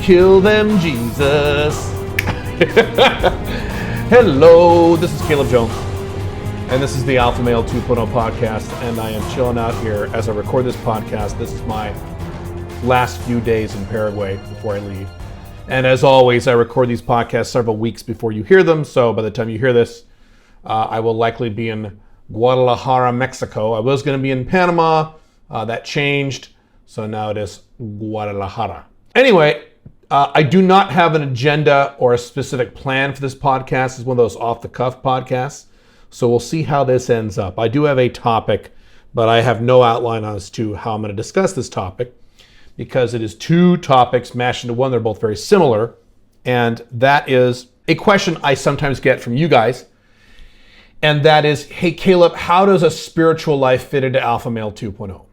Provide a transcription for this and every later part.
kill them, Jesus. Hello, this is Caleb Jones, and this is the Alpha Male 2.0 podcast, and I am chilling out here as I record this podcast. This is my last few days in Paraguay before I leave. And as always, I record these podcasts several weeks before you hear them, so by the time you hear this, I will likely be in Guadalajara, Mexico. I was going to be in Panama. That changed, so now it is Guadalajara. Anyway, I do not have an agenda or a specific plan for this podcast. It's one of those off-the-cuff podcasts, so we'll see how this ends up. I do have a topic, but I have no outline as to how I'm going to discuss this topic because it is two topics mashed into one. They're both very similar, and that is a question I sometimes get from you guys, and that is, hey, Caleb, how does a spiritual life fit into Alpha Male 2.0?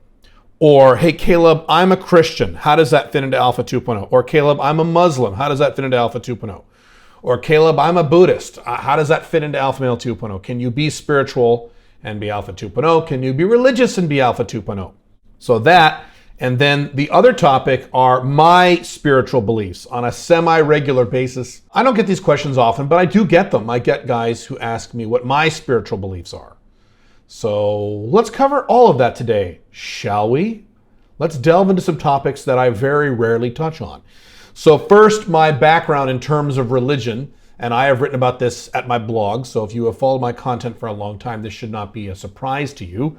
Or, hey, Caleb, I'm a Christian. How does that fit into Alpha 2.0? Or, Caleb, I'm a Muslim. How does that fit into Alpha 2.0? Or, Caleb, I'm a Buddhist. How does that fit into Alpha Male 2.0? Can you be spiritual and be Alpha 2.0? Can you be religious and be Alpha 2.0? So that, and then the other topic are my spiritual beliefs on a semi-regular basis. I don't get these questions often, but I do get them. I get guys who ask me what my spiritual beliefs are. So let's cover all of that today, shall we? Let's delve into some topics that I very rarely touch on. So first, my background in terms of religion, and I have written about this at my blog, so if you have followed my content for a long time, this should not be a surprise to you.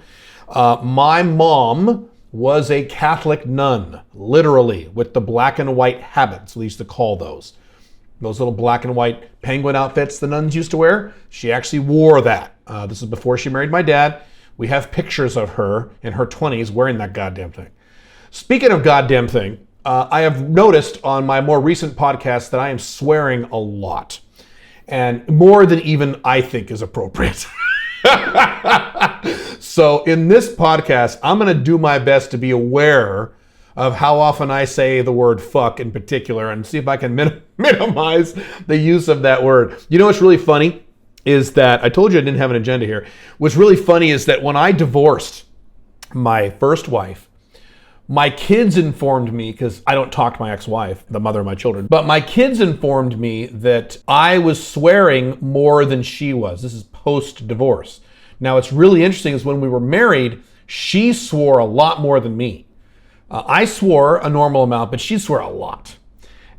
My mom was a Catholic nun, literally, with the black and white habits, we used to call those. Those little black and white penguin outfits the nuns used to wear, she actually wore that. This is before she married my dad. We have pictures of her in her 20s wearing that goddamn thing. Speaking of goddamn thing, I have noticed on my more recent podcast that I am swearing a lot. And more than even I think is appropriate. So in this podcast, I'm going to do my best to be aware of how often I say the word fuck in particular and see if I can minimize the use of that word. You know what's really funny is that, I told you I didn't have an agenda here. What's really funny is that when I divorced my first wife, my kids informed me, because I don't talk to my ex-wife, the mother of my children, but my kids informed me that I was swearing more than she was. This is post-divorce. Now, what's really interesting is when we were married, she swore a lot more than me. I swore a normal amount, but she swore a lot.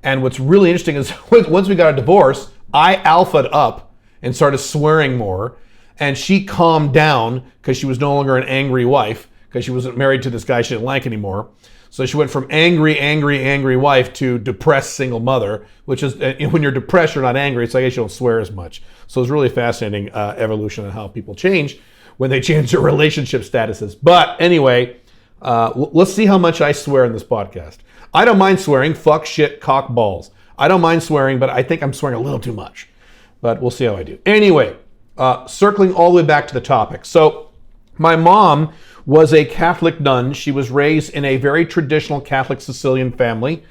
And what's really interesting is once we got a divorce, I alphaed up and started swearing more. And she calmed down because she was no longer an angry wife because she wasn't married to this guy she didn't like anymore. So she went from angry wife to depressed single mother, which is, when you're depressed, you're not angry. It's like you don't swear as much. So it's really fascinating evolution and how people change when they change their relationship statuses. But anyway, let's see how much I swear in this podcast. I don't mind swearing, fuck, shit, cock, balls. I don't mind swearing, but I think I'm swearing a little too much. But we'll see how I do. Anyway, circling all the way back to the topic. So my mom was a Catholic nun. She was raised in a very traditional Catholic Sicilian family.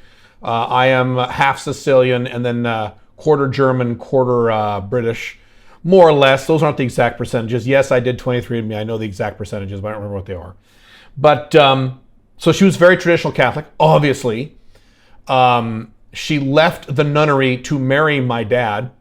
I am half Sicilian and then quarter German, quarter British, more or less. Those aren't the exact percentages. Yes, I did 23andMe. I know the exact percentages, but I don't remember what they are. But so she was very traditional Catholic, obviously. She left the nunnery to marry my dad,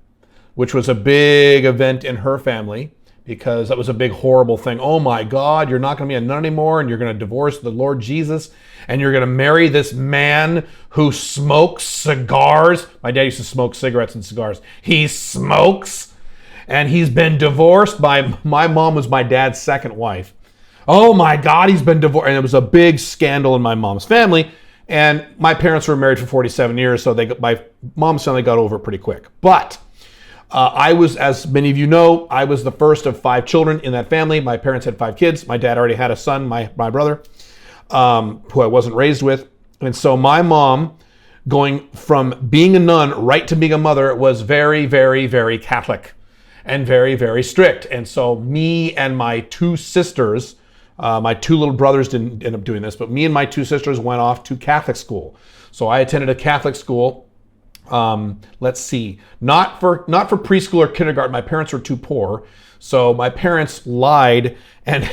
which was a big event in her family because that was a big horrible thing. Oh my God, you're not going to be a nun anymore and you're going to divorce the Lord Jesus and you're going to marry this man who smokes cigars. My dad used to smoke cigarettes and cigars. He smokes and he's been divorced by, my mom was my dad's second wife. Oh my God, he's been divorced. And it was a big scandal in my mom's family. And my parents were married for 47 years, so my mom's family got over it pretty quick. But I was, as many of you know, I was the first of 5 children in that family. My parents had 5 kids. My dad already had a son, my brother, who I wasn't raised with. And so my mom, going from being a nun right to being a mother, was very, very, very Catholic and very, very strict. And so me and my 2 sisters, my 2 little brothers didn't end up doing this, but me and my 2 sisters went off to Catholic school. So I attended a Catholic school. Let's see, not for preschool or kindergarten. My parents were too poor, So my parents lied, and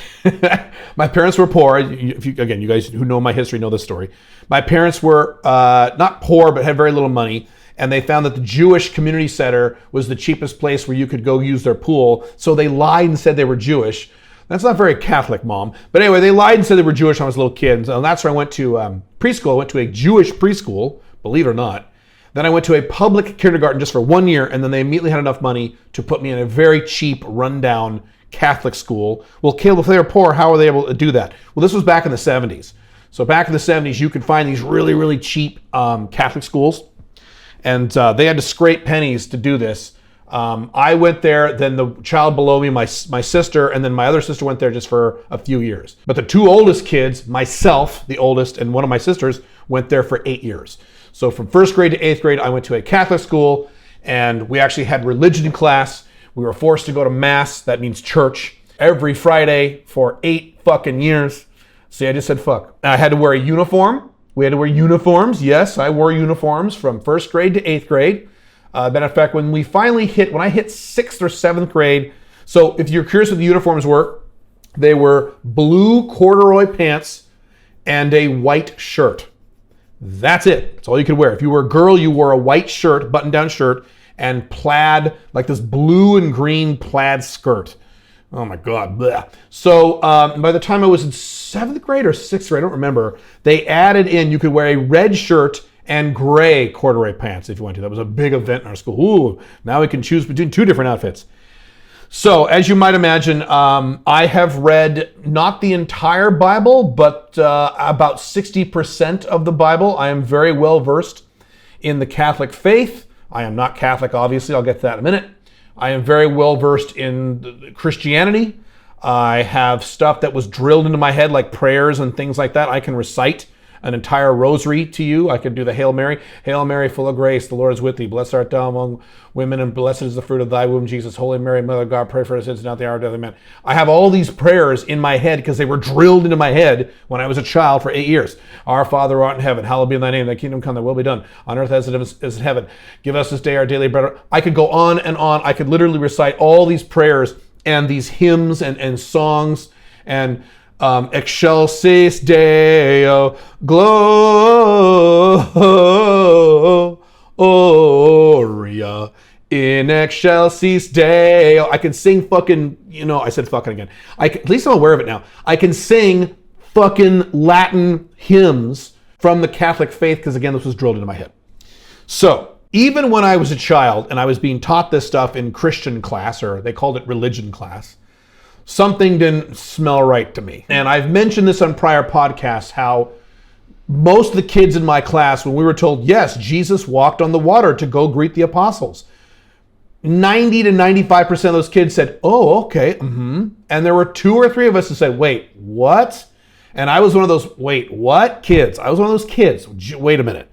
my parents were poor. Again, you guys who know my history know this story. My parents were not poor, but had very little money. And they found that the Jewish community center was the cheapest place where you could go use their pool. So they lied and said they were Jewish. That's not very Catholic, Mom. But anyway, they lied and said they were Jewish when I was a little kid. And that's where I went to preschool. I went to a Jewish preschool, believe it or not. Then I went to a public kindergarten just for 1 year, and then they immediately had enough money to put me in a very cheap, rundown Catholic school. Well, Caleb, if they were poor, how were they able to do that? Well, this was back in the 70s. So back in the 70s, you could find these really, really cheap Catholic schools, and they had to scrape pennies to do this. I went there, then the child below me, my sister, and then my other sister went there just for a few years. But the two oldest kids, myself, the oldest, and one of my sisters, went there for 8 years. So from 1st grade to 8th grade, I went to a Catholic school, and we actually had religion class. We were forced to go to mass, that means church, every Friday for 8 fucking years. See, I just said fuck. I had to wear a uniform. We had to wear uniforms. Yes, I wore uniforms from 1st grade to 8th grade. Matter of fact, when I hit 6th or 7th grade, so if you're curious what the uniforms were, they were blue corduroy pants and a white shirt. That's it. That's all you could wear. If you were a girl, you wore a white shirt, button-down shirt, and plaid, like this blue and green plaid skirt. Oh my God. Bleh. So by the time I was in 7th grade or 6th grade, I don't remember, they added in, you could wear a red shirt and gray corduroy pants if you want to. That was a big event in our school. Ooh, now we can choose between 2 different outfits. So as you might imagine, I have read not the entire Bible, but about 60% of the Bible. I am very well versed in the Catholic faith. I am not Catholic, obviously. I'll get to that in a minute. I am very well versed in Christianity. I have stuff that was drilled into my head, like prayers and things like that. I can recite an entire rosary to you. I could do the Hail Mary. Hail Mary, full of grace, the Lord is with thee. Blessed art thou among women, and blessed is the fruit of thy womb, Jesus. Holy Mary, Mother of God, pray for us sins, now at the hour of death. Amen. I have all these prayers in my head because they were drilled into my head when I was a child for 8 years. Our Father who art in heaven, hallowed be thy name. Thy kingdom come, thy will be done on earth as it is in heaven. Give us this day our daily bread. I could go on and on. I could literally recite all these prayers and these hymns and songs and Excelsis Deo, Gloria in Excelsis Deo. I can sing fucking, I said fucking again. At least I'm aware of it now. I can sing fucking Latin hymns from the Catholic faith because, again, this was drilled into my head. So even when I was a child and I was being taught this stuff in Christian class, or they called it religion class, something didn't smell right to me. And I've mentioned this on prior podcasts, how most of the kids in my class, when we were told, yes, Jesus walked on the water to go greet the apostles, 90 to 95% of those kids said, oh, okay, mm-hmm. And there were 2 or 3 of us who said, wait, what? And I was one of those, wait, what? Kids. I was one of those kids. Wait a minute.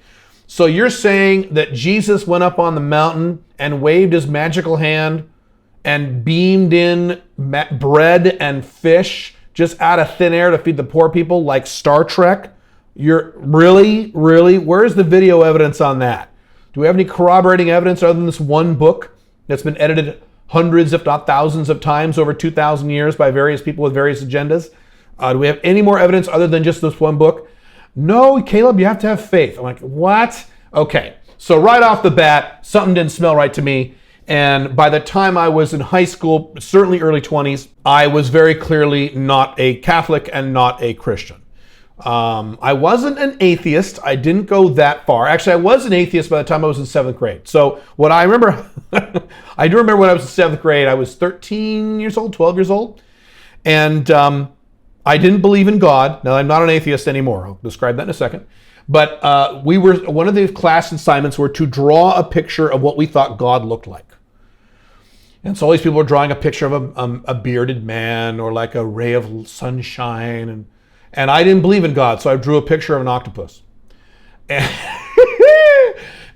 So you're saying that Jesus went up on the mountain and waved his magical hand and beamed in bread and fish just out of thin air to feed the poor people like Star Trek? You're really? Where's the video evidence on that? Do we have any corroborating evidence other than this one book that's been edited hundreds, if not thousands of times over 2,000 years by various people with various agendas? Do we have any more evidence other than just this one book? No, Caleb, you have to have faith. I'm like, what? Okay, so right off the bat, something didn't smell right to me. And by the time I was in high school, certainly early 20s, I was very clearly not a Catholic and not a Christian. I wasn't an atheist. I didn't go that far. Actually, I was an atheist by the time I was in 7th grade. So what I remember, I do remember when I was in 7th grade, I was 13 years old, 12 years old. And I didn't believe in God. Now, I'm not an atheist anymore. I'll describe that in a second. But one of the class assignments were to draw a picture of what we thought God looked like. And so all these people were drawing a picture of a bearded man or like a ray of sunshine. And I didn't believe in God, so I drew a picture of an octopus.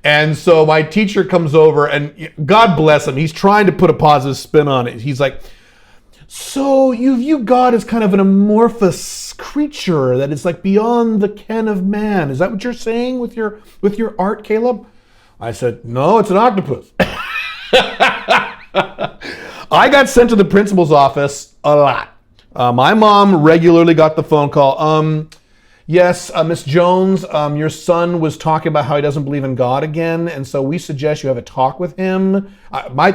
And so my teacher comes over, and God bless him, he's trying to put a positive spin on it. He's like, so you view God as kind of an amorphous creature that is like beyond the ken of man. Is that what you're saying with your art, Caleb? I said, no, it's an octopus. I got sent to the principal's office a lot. My mom regularly got the phone call. Yes, Miss Jones, your son was talking about how he doesn't believe in God again, and so we suggest you have a talk with him.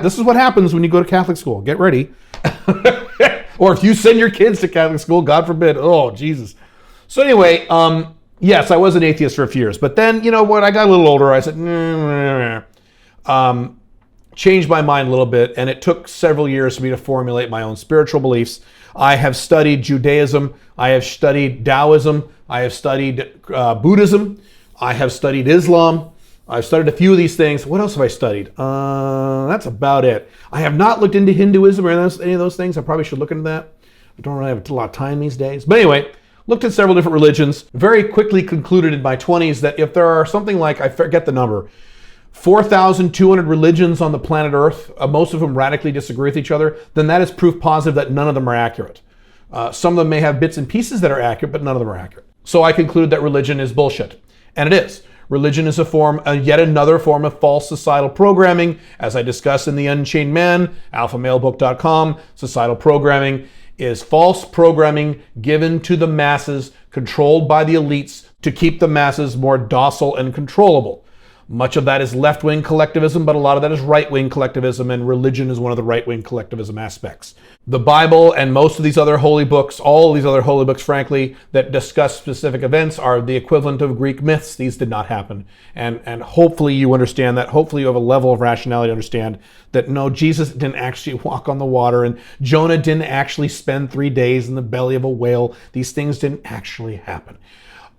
This is what happens when you go to Catholic school. Get ready. Or if you send your kids to Catholic school, God forbid. Oh, Jesus. So anyway, yes, I was an atheist for a few years. But then, you know, when I got a little older, I said, changed my mind a little bit, and it took several years for me to formulate my own spiritual beliefs. I have studied Judaism. I have studied Taoism. I have studied Buddhism. I have studied Islam. I've studied a few of these things. What else have I studied? That's about it. I have not looked into Hinduism or any of those things. I probably should look into that. I don't really have a lot of time these days. But anyway, looked at several different religions. Very quickly concluded in my 20s that if there are something like, I forget the number, 4,200 religions on the planet Earth, most of them radically disagree with each other, then that is proof positive that none of them are accurate. Some of them may have bits and pieces that are accurate, but none of them are accurate. So I concluded that religion is bullshit. And it is. Religion is yet another form of false societal programming. As I discussed in The Unchained Man, alphamalebook.com, societal programming is false programming given to the masses, controlled by the elites to keep the masses more docile and controllable. Much of that is left-wing collectivism, but a lot of that is right-wing collectivism, and religion is one of the right-wing collectivism aspects. The Bible and most of these other holy books, all these other holy books, frankly, that discuss specific events are the equivalent of Greek myths. These did not happen. And hopefully you understand that. Hopefully you have a level of rationality to understand that no, Jesus didn't actually walk on the water, and Jonah didn't actually spend 3 days in the belly of a whale. These things didn't actually happen.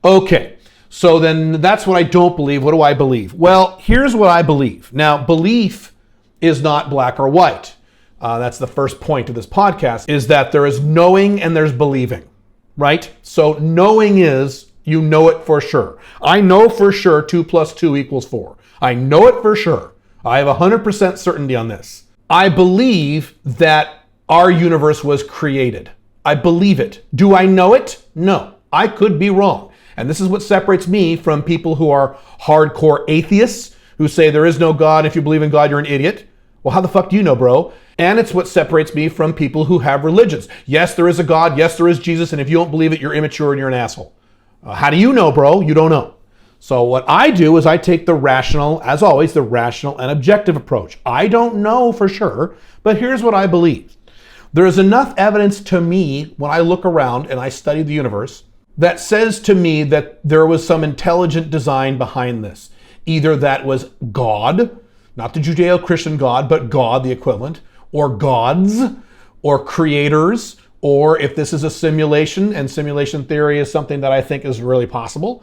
Okay. So then that's what I don't believe. What do I believe? Well, here's what I believe. Now, belief is not black or white. That's the first point of this podcast, is that there is knowing and there's believing, right? So knowing is, you know it for sure. I know for sure 2 + 2 = 4. I know it for sure. I have 100% certainty on this. I believe that our universe was created. I believe it. Do I know it? No. I could be wrong. And this is what separates me from people who are hardcore atheists, who say there is no God. If you believe in God, you're an idiot. Well, how the fuck do you know, bro? And it's what separates me from people who have religions. Yes, there is a God. Yes, there is Jesus. And if you don't believe it, you're immature and you're an asshole. How do you know, bro? You don't know. So what I do is I take the rational, as always, the rational and objective approach. I don't know for sure, but here's what I believe. There is enough evidence to me when I look around and I study the universe that says to me that there was some intelligent design behind this. Either that was God, not the Judeo-Christian God, but God, the equivalent, or gods, or creators, or if this is a simulation, and simulation theory is something that I think is really possible,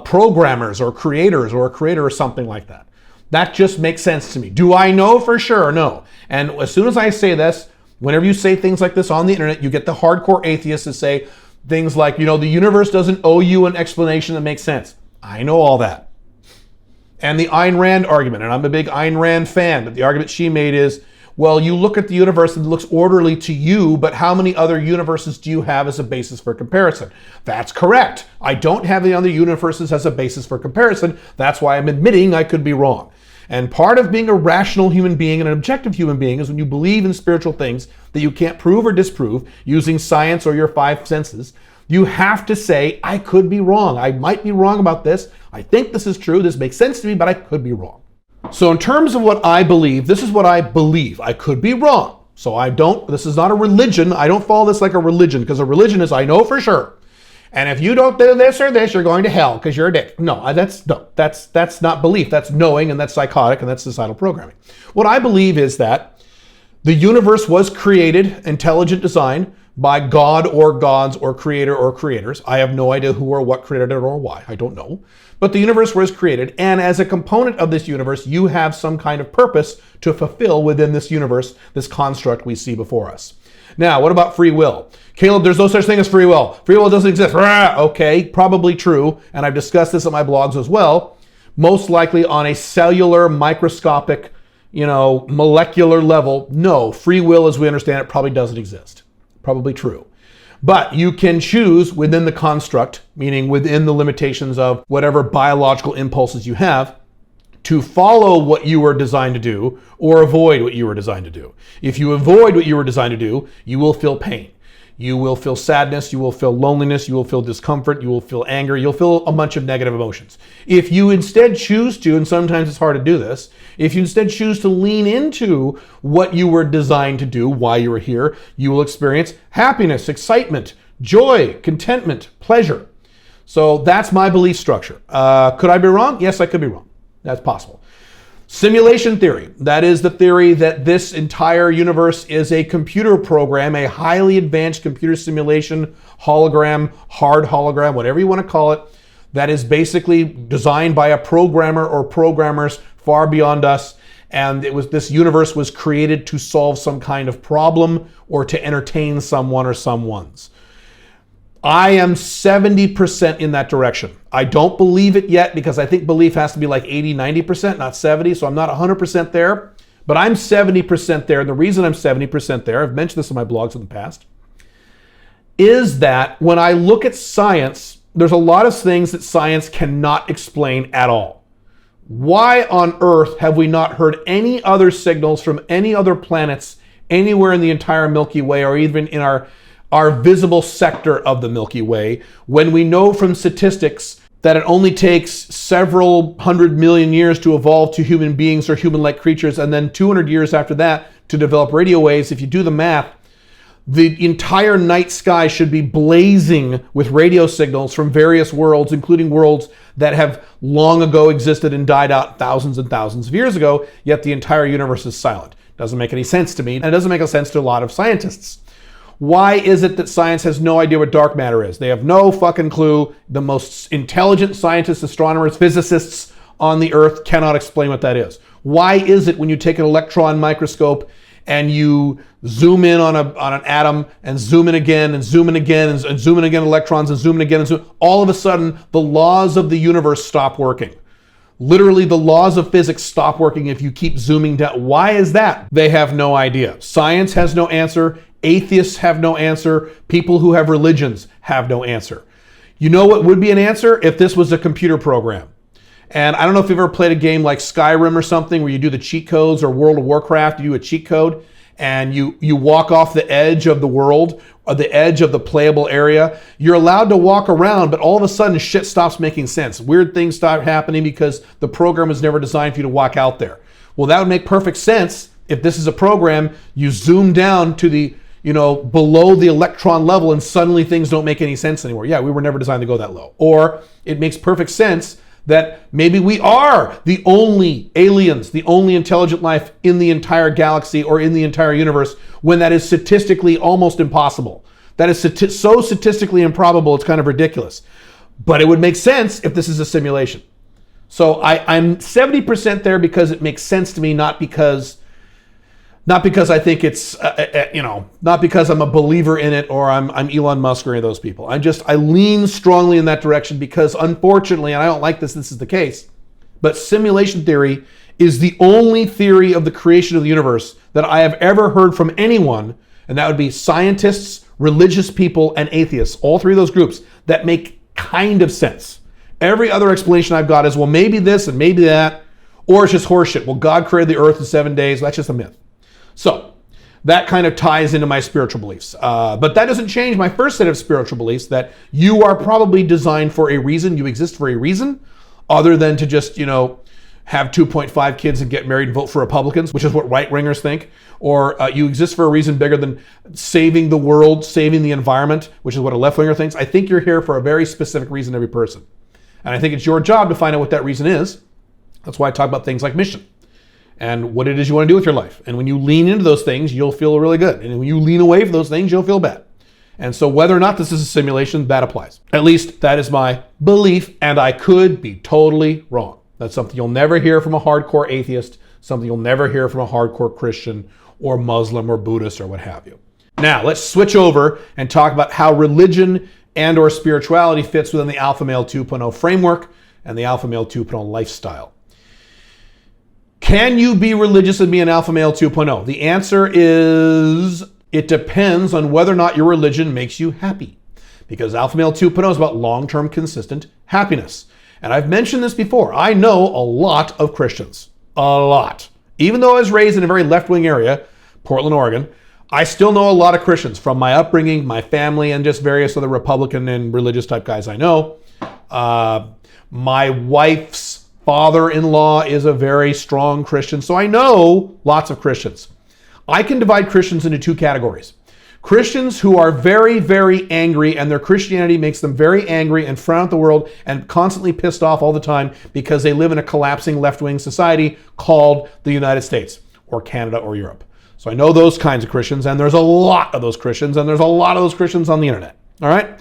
programmers or creators, or a creator or something like that. That just makes sense to me. Do I know for sure? No. And as soon as I say this, whenever you say things like this on the internet, you get the hardcore atheists to say, things like, you know, the universe doesn't owe you an explanation that makes sense. I know all that. And the Ayn Rand argument, and I'm a big Ayn Rand fan, but the argument she made is, well, you look at the universe and it looks orderly to you, but how many other universes do you have as a basis for comparison? That's correct. I don't have any other universes as a basis for comparison. That's why I'm admitting I could be wrong. And part of being a rational human being and an objective human being is when you believe in spiritual things that you can't prove or disprove using science or your 5 senses, you have to say, I could be wrong. I might be wrong about this. I think this is true. This makes sense to me, but I could be wrong. So in terms of what I believe, this is what I believe. I could be wrong. So this is not a religion. I don't follow this like a religion, because a religion is, I know for sure. And if you don't do this or this, you're going to hell because you're a dick. No, that's not belief. That's knowing, and that's psychotic, and that's societal programming. What I believe is that the universe was created, intelligent design, by God or gods or creator or creators. I have no idea who or what created it or why. I don't know. But the universe was created, and as a component of this universe, you have some kind of purpose to fulfill within this universe, this construct we see before us. Now, what about free will? Caleb, there's no such thing as free will. Free will doesn't exist. Okay, probably true. And I've discussed this on my blogs as well. Most likely on a cellular, microscopic, molecular level, no, free will as we understand it probably doesn't exist. Probably true. But you can choose within the construct, meaning within the limitations of whatever biological impulses you have, to follow what you were designed to do or avoid what you were designed to do. If you avoid what you were designed to do, you will feel pain. You will feel sadness, you will feel loneliness, you will feel discomfort, you will feel anger, you'll feel a bunch of negative emotions. If you instead choose to, and sometimes it's hard to do this, if you instead choose to lean into what you were designed to do, why you were here, you will experience happiness, excitement, joy, contentment, pleasure. So that's my belief structure. Could I be wrong? Yes, I could be wrong. That's possible. Simulation theory. That is the theory that this entire universe is a computer program, a highly advanced computer simulation, hologram, hard hologram, whatever you want to call it, that is basically designed by a programmer or programmers far beyond us. And this universe was created to solve some kind of problem or to entertain someone or someone's. I am 70% in that direction. I don't believe it yet because I think belief has to be like 80, 90%, not 70. So I'm not 100% there, but I'm 70% there. And the reason I'm 70% there, I've mentioned this in my blogs in the past, is that when I look at science, there's a lot of things that science cannot explain at all. Why on earth have we not heard any other signals from any other planets anywhere in the entire Milky Way or even in our visible sector of the Milky Way, when we know from statistics that it only takes several 100 million years to evolve to human beings or human-like creatures, and then 200 years after that to develop radio waves? If you do the math, the entire night sky should be blazing with radio signals from various worlds, including worlds that have long ago existed and died out thousands and thousands of years ago, yet the entire universe is silent. Doesn't make any sense to me, and it doesn't make sense to a lot of scientists. Why is it that science has no idea what dark matter is? They have no fucking clue. The most intelligent scientists, astronomers, physicists on the earth cannot explain what that is. Why is it when you take an electron microscope and you zoom in on an atom and zoom in again and zoom in again and zoom in again electrons and zoom in again and zoom, all of a sudden the laws of the universe stop working? Literally, the laws of physics stop working if you keep zooming down. Why is that? They have no idea. Science has no answer. Atheists have no answer. People who have religions have no answer. You know what would be an answer? If this was a computer program. And I don't know if you've ever played a game like Skyrim or something where you do the cheat codes, or World of Warcraft, you do a cheat code and you walk off the edge of the world or the edge of the playable area. You're allowed to walk around, but all of a sudden shit stops making sense. Weird things start happening because the program was never designed for you to walk out there. Well, that would make perfect sense if this is a program. You zoom down to the below the electron level and suddenly things don't make any sense anymore. Yeah, we were never designed to go that low. Or it makes perfect sense that maybe we are the only aliens, the only intelligent life in the entire galaxy or in the entire universe, when that is statistically almost impossible. That is so statistically improbable, it's kind of ridiculous. But it would make sense if this is a simulation. So I'm 70% there because it makes sense to me, not because I think it's, not because I'm a believer in it or I'm Elon Musk or any of those people. I lean strongly in that direction because, unfortunately, and I don't like this is the case, but simulation theory is the only theory of the creation of the universe that I have ever heard from anyone, and that would be scientists, religious people, and atheists, all three of those groups, that make kind of sense. Every other explanation I've got is, well, maybe this and maybe that, or it's just horseshit. Well, God created the earth in 7 days. That's just a myth. So that kind of ties into my spiritual beliefs. But that doesn't change my first set of spiritual beliefs, that you are probably designed for a reason. You exist for a reason other than to just, have 2.5 kids and get married and vote for Republicans, which is what right-wingers think. Or you exist for a reason bigger than saving the world, saving the environment, which is what a left-winger thinks. I think you're here for a very specific reason, every person. And I think it's your job to find out what that reason is. That's why I talk about things like mission and what it is you want to do with your life. And when you lean into those things, you'll feel really good. And when you lean away from those things, you'll feel bad. And so whether or not this is a simulation, that applies. At least that is my belief, and I could be totally wrong. That's something you'll never hear from a hardcore atheist, something you'll never hear from a hardcore Christian or Muslim or Buddhist or what have you. Now, let's switch over and talk about how religion and or spirituality fits within the Alpha Male 2.0 framework and the Alpha Male 2.0 lifestyle. Can you be religious and be an Alpha Male 2.0? The answer is, it depends on whether or not your religion makes you happy. Because Alpha Male 2.0 is about long-term consistent happiness. And I've mentioned this before. I know a lot of Christians. A lot. Even though I was raised in a very left-wing area, Portland, Oregon, I still know a lot of Christians from my upbringing, my family, and just various other Republican and religious type guys I know. My wife's father-in-law is a very strong Christian, so I know lots of Christians. I can divide Christians into two categories. Christians who are very, very angry, and their Christianity makes them very angry and frown at the world and constantly pissed off all the time because they live in a collapsing left-wing society called the United States or Canada or Europe. So I know those kinds of Christians, and there's a lot of those Christians, and there's a lot of those Christians on the internet. All right?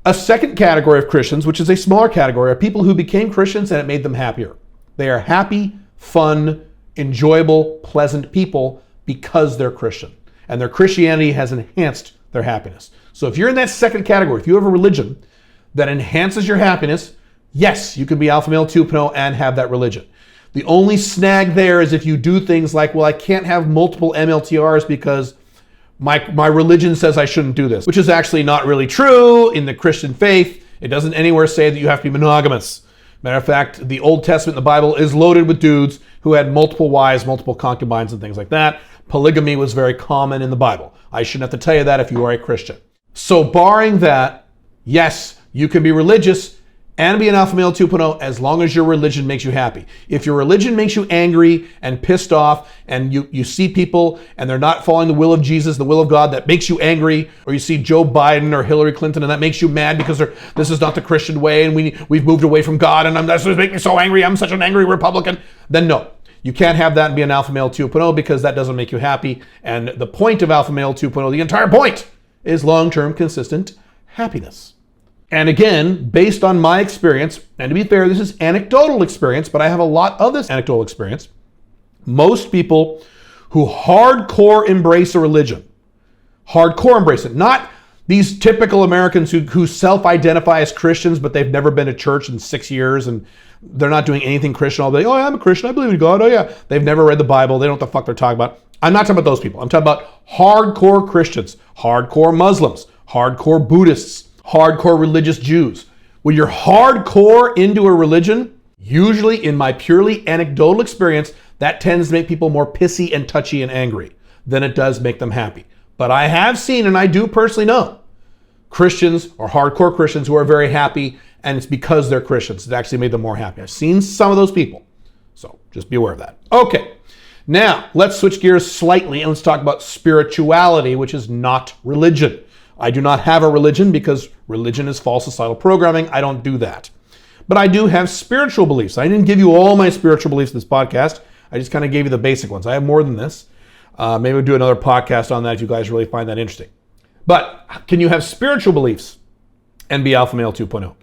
A second category of Christians, which is a smaller category, are people who became Christians and it made them happier. They are happy, fun, enjoyable, pleasant people because they're Christian. And their Christianity has enhanced their happiness. So if you're in that second category, if you have a religion that enhances your happiness, yes, you can be alpha male 2.0 and have that religion. The only snag there is if you do things like, well, I can't have multiple MLTRs because my religion says I shouldn't do this, which is actually not really true in the Christian faith. It doesn't anywhere say that you have to be monogamous. Matter of fact, the Old Testament in the Bible is loaded with dudes who had multiple wives, multiple concubines, and things like that. Polygamy was very common in the Bible. I shouldn't have to tell you that if you are a Christian. So barring that, yes, you can be religious and be an alpha male 2.0 as long as your religion makes you happy. If your religion makes you angry and pissed off, and you see people and they're not following the will of Jesus, the will of God, that makes you angry, or you see Joe Biden or Hillary Clinton and that makes you mad because this is not the Christian way and we've moved away from God and that's just making me so angry, I'm such an angry Republican, then no. You can't have that and be an alpha male 2.0 because that doesn't make you happy. And the point of alpha male 2.0, the entire point, is long-term consistent happiness. And again, based on my experience, and to be fair, this is anecdotal experience, but I have a lot of this anecdotal experience. Most people who hardcore embrace a religion, hardcore embrace it, not these typical Americans who self-identify as Christians, but they've never been to church in 6 years and they're not doing anything Christian all day. Oh, yeah, I'm a Christian. I believe in God. Oh, yeah. They've never read the Bible. They don't know what the fuck they're talking about. I'm not talking about those people. I'm talking about hardcore Christians, hardcore Muslims, hardcore Buddhists, hardcore religious Jews. When you're hardcore into a religion, usually in my purely anecdotal experience, that tends to make people more pissy and touchy and angry than it does make them happy. But I have seen, and I do personally know, Christians or hardcore Christians who are very happy, and it's because they're Christians. It actually made them more happy. I've seen some of those people. So just be aware of that. Okay, now let's switch gears slightly and let's talk about spirituality, which is not religion. I do not have a religion because religion is false societal programming. I don't do that. But I do have spiritual beliefs. I didn't give you all my spiritual beliefs in this podcast. I just kind of gave you the basic ones. I have more than this. Maybe we'll do another podcast on that if you guys really find that interesting. But can you have spiritual beliefs and be alpha male 2.0?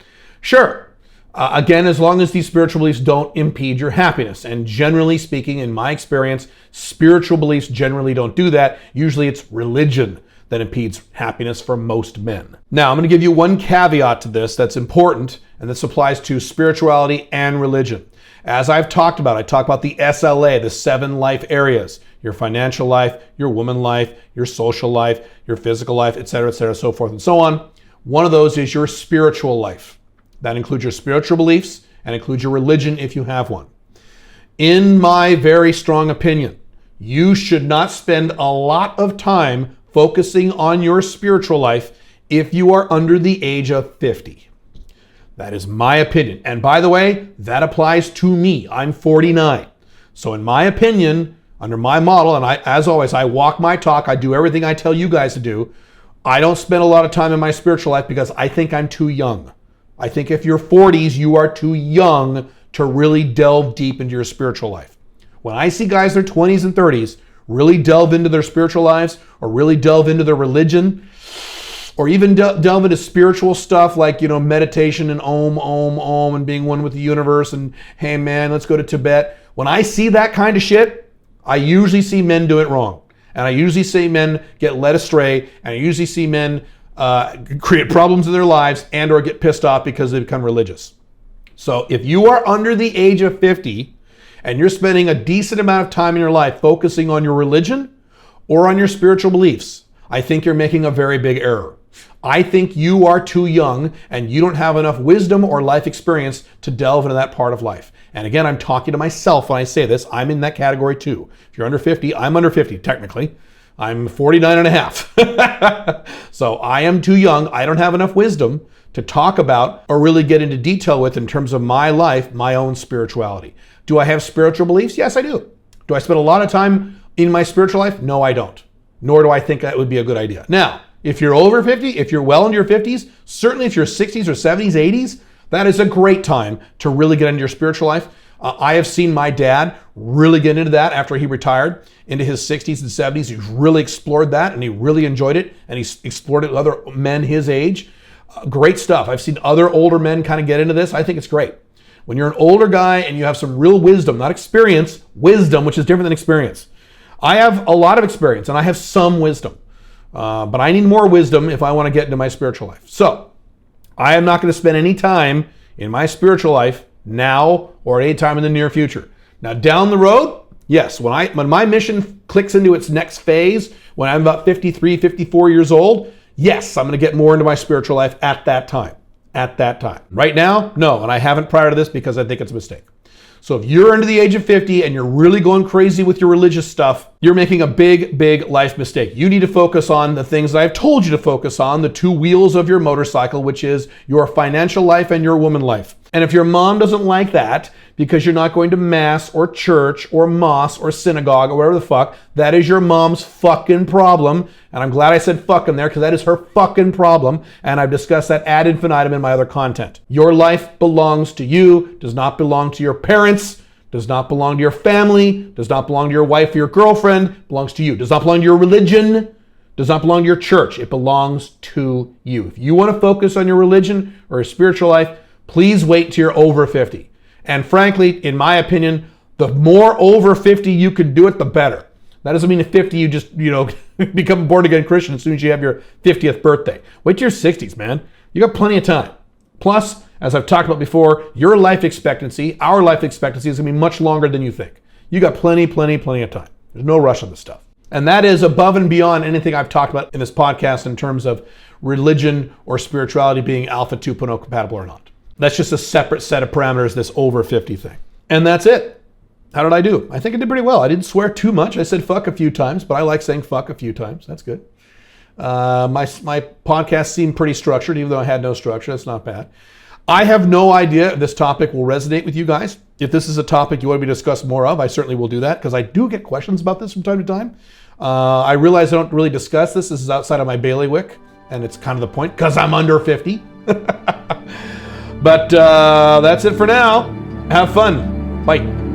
Sure. Again, as long as these spiritual beliefs don't impede your happiness. And generally speaking, in my experience, spiritual beliefs generally don't do that. Usually it's religion that impedes happiness for most men. Now, I'm going to give you one caveat to this that's important, and this applies to spirituality and religion. As I've talked about, I talk about the SLA, the 7 life areas: your financial life, your woman life, your social life, your physical life, etc., so forth and so on. One of those is your spiritual life. That includes your spiritual beliefs and includes your religion if you have one. In my very strong opinion, you should not spend a lot of time focusing on your spiritual life if you are under the age of 50. That is my opinion. And by the way, that applies to me. I'm 49. So in my opinion, under my model, and as always, I walk my talk, I do everything I tell you guys to do. I don't spend a lot of time in my spiritual life because I think I'm too young. I think if you're 40s, you are too young to really delve deep into your spiritual life. When I see guys in their 20s and 30s really delve into their spiritual lives, or really delve into their religion, or even delve into spiritual stuff like, meditation and om, and being one with the universe, and hey man, let's go to Tibet. When I see that kind of shit, I usually see men do it wrong. And I usually see men get led astray, and I usually see men create problems in their lives and or get pissed off because they become religious. So if you are under the age of 50 and you're spending a decent amount of time in your life focusing on your religion or on your spiritual beliefs, I think you're making a very big error. I think you are too young and you don't have enough wisdom or life experience to delve into that part of life. And again, I'm talking to myself when I say this. I'm in that category too. If you're under 50, I'm under 50 technically. I'm 49 and a half. So I am too young. I don't have enough wisdom to talk about or really get into detail with in terms of my life, my own spirituality. Do I have spiritual beliefs? Yes, I do. Do I spend a lot of time in my spiritual life? No, I don't. Nor do I think that would be a good idea. Now, if you're over 50, if you're well into your 50s, certainly if you're 60s or 70s, 80s, that is a great time to really get into your spiritual life. I have seen my dad really get into that after he retired into his 60s and 70s. He's really explored that and he really enjoyed it. And he's explored it with other men his age. Great stuff. I've seen other older men kind of get into this. I think it's great. When you're an older guy and you have some real wisdom, not experience, wisdom, which is different than experience. I have a lot of experience and I have some wisdom, but I need more wisdom if I want to get into my spiritual life. So I am not going to spend any time in my spiritual life now or any time in the near future. Now down the road, yes, when my mission clicks into its next phase, when I'm about 53, 54 years old, yes, I'm going to get more into my spiritual life at that time. At that time. Right now, no, and I haven't prior to this because I think it's a mistake. So if you're under the age of 50 and you're really going crazy with your religious stuff, you're making a big, big life mistake. You need to focus on the things that I've told you to focus on, the two wheels of your motorcycle, which is your financial life and your woman life. And if your mom doesn't like that because you're not going to mass or church or mosque or synagogue or whatever the fuck, that is your mom's fucking problem. And I'm glad I said fucking there because that is her fucking problem. And I've discussed that ad infinitum in my other content. Your life belongs to you, does not belong to your parents, does not belong to your family, does not belong to your wife or your girlfriend, belongs to you. Does not belong to your religion, does not belong to your church. It belongs to you. If you want to focus on your religion or your spiritual life, please wait till you're over 50. And frankly, in my opinion, the more over 50 you can do it, the better. That doesn't mean at 50 you just, become a born-again Christian as soon as you have your 50th birthday. Wait till your 60s, man. You got plenty of time. Plus, as I've talked about before, your life expectancy, our life expectancy is going to be much longer than you think. You got plenty of time. There's no rush on this stuff. And that is above and beyond anything I've talked about in this podcast in terms of religion or spirituality being Alpha 2.0 compatible or not. That's just a separate set of parameters, this over 50 thing. And that's it. How did I do? I think I did pretty well. I didn't swear too much. I said fuck a few times, but I like saying fuck a few times. That's good. My podcast seemed pretty structured, even though I had no structure. That's not bad. I have no idea if this topic will resonate with you guys. If this is a topic you want me to discuss more of, I certainly will do that because I do get questions about this from time to time. I realize I don't really discuss this. This is outside of my bailiwick, and it's kind of the point because I'm under 50. But that's it for now. Have fun. Bye.